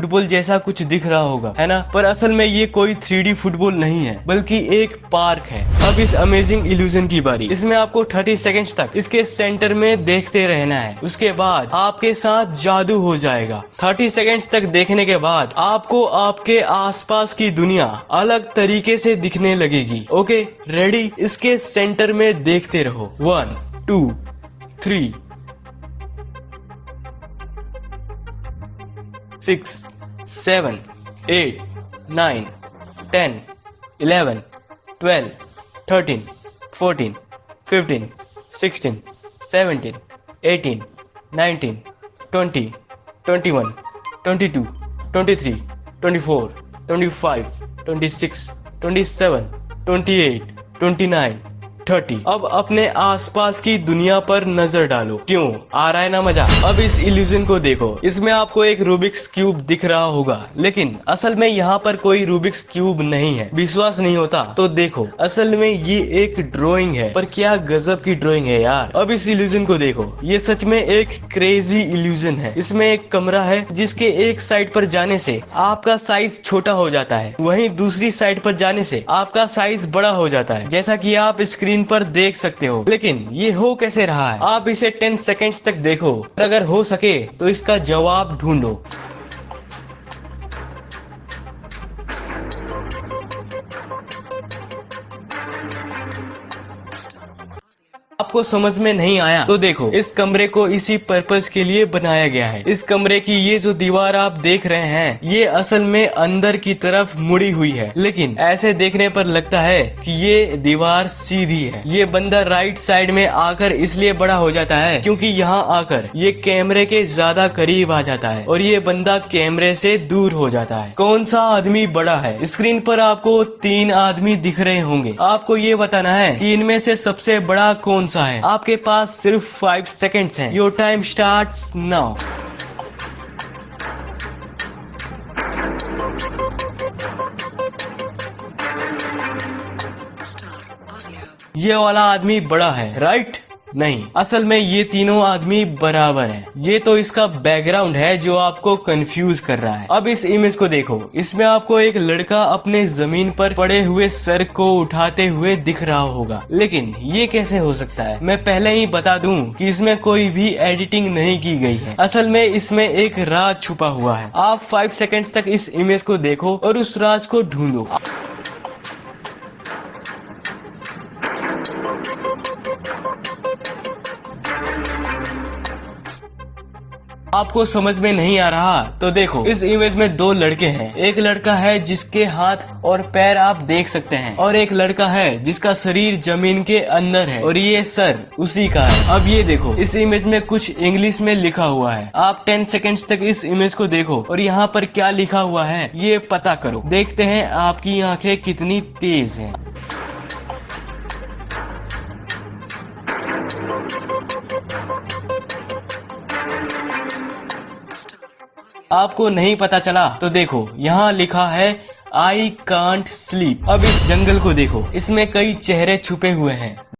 Football जैसा कुछ दिख रहा होगा, है ना? पर असल में ये कोई 3D फुटबॉल नहीं है, बल्कि एक पार्क है। अब इस अमेजिंग इल्यूजन की बारी। इसमें आपको 30 सेकंड्स तक इसके सेंटर में देखते रहना है। उसके बाद आपके साथ जादू हो जाएगा। 30 सेकंड्स तक देखने के बाद आपको आपके आसपास की दुनिया अलग तरीके से दिखने लगेगी। Okay, ready? इसके सेंटर में देखते रहो। 1 2 3 6 7 8 9 10 11 12 13 14 15 16 17 18 19 20 21 22 23 24 25 26 27 28 29 30। अब अपने आसपास की दुनिया पर नजर डालो। क्यों आ रहा है ना मजा? अब इस इल्यूजन को देखो। इसमें आपको एक रूबिक्स क्यूब दिख रहा होगा, लेकिन असल में यहाँ पर कोई रूबिक्स क्यूब नहीं है। विश्वास नहीं होता तो देखो, असल में ये एक ड्राइंग है। पर क्या गजब की ड्राइंग है यार। अब इस इल्यूजन को देखो, ये सच में एक क्रेजी इल्यूजन है। इसमें एक कमरा है जिसके एक साइड पर जाने से आपका साइज छोटा हो जाता है, वहीं दूसरी साइड पर जाने से आपका साइज बड़ा हो जाता है, जैसा कि आप स्क्रीन पर देख सकते हो। लेकिन ये हो कैसे रहा है? आप इसे 10 सेकंड्स तक देखो, अगर हो सके तो इसका जवाब ढूंढो। आपको समझ में नहीं आया तो देखो, इस कमरे को इसी पर्पस के लिए बनाया गया है। इस कमरे की ये जो दीवार आप देख रहे हैं, ये असल में अंदर की तरफ मुड़ी हुई है, लेकिन ऐसे देखने पर लगता है कि ये दीवार सीधी है। ये बंदा राइट साइड में आकर इसलिए बड़ा हो जाता है क्योंकि यहाँ आकर ये कैमरे के ज्यादा करीब आ जाता है और ये बंदा कैमरे से दूर हो जाता है। कौन सा आदमी बड़ा है? स्क्रीन पर आपको 3 आदमी दिख रहे होंगे। आपको ये बताना है कि इनमें से सबसे बड़ा कौन सा है। आपके पास सिर्फ 5 सेकंड्स हैं। Your time starts now. ये वाला आदमी बड़ा है, राइट? नहीं, असल में ये तीनों आदमी बराबर हैं। ये तो इसका बैकग्राउंड है जो आपको कंफ्यूज कर रहा है। अब इस इमेज को देखो। इसमें आपको एक लड़का अपने जमीन पर पड़े हुए सर को उठाते हुए दिख रहा होगा, लेकिन ये कैसे हो सकता है? मैं पहले ही बता दूं कि इसमें कोई भी एडिटिंग नहीं की गई है। असल में इसमें एक राज छुपा हुआ है। आप 5 सेकेंड्स तक इस इमेज को देखो और उस राज को ढूंढो। आपको समझ में नहीं आ रहा तो देखो, इस इमेज में 2 लड़के हैं। एक लड़का है जिसके हाथ और पैर आप देख सकते हैं, और एक लड़का है जिसका शरीर जमीन के अंदर है और ये सर उसी का है। अब ये देखो, इस इमेज में कुछ इंग्लिश में लिखा हुआ है। आप 10 सेकंड्स तक इस इमेज को देखो और यहाँ पर क्या लिखा हुआ है ये पता करो। देखते हैं आपकी आंखें कितनी तेज हैं। आपको नहीं पता चला तो देखो, यहाँ लिखा है आई कांट स्लीप। अब इस जंगल को देखो, इसमें कई चेहरे छुपे हुए हैं।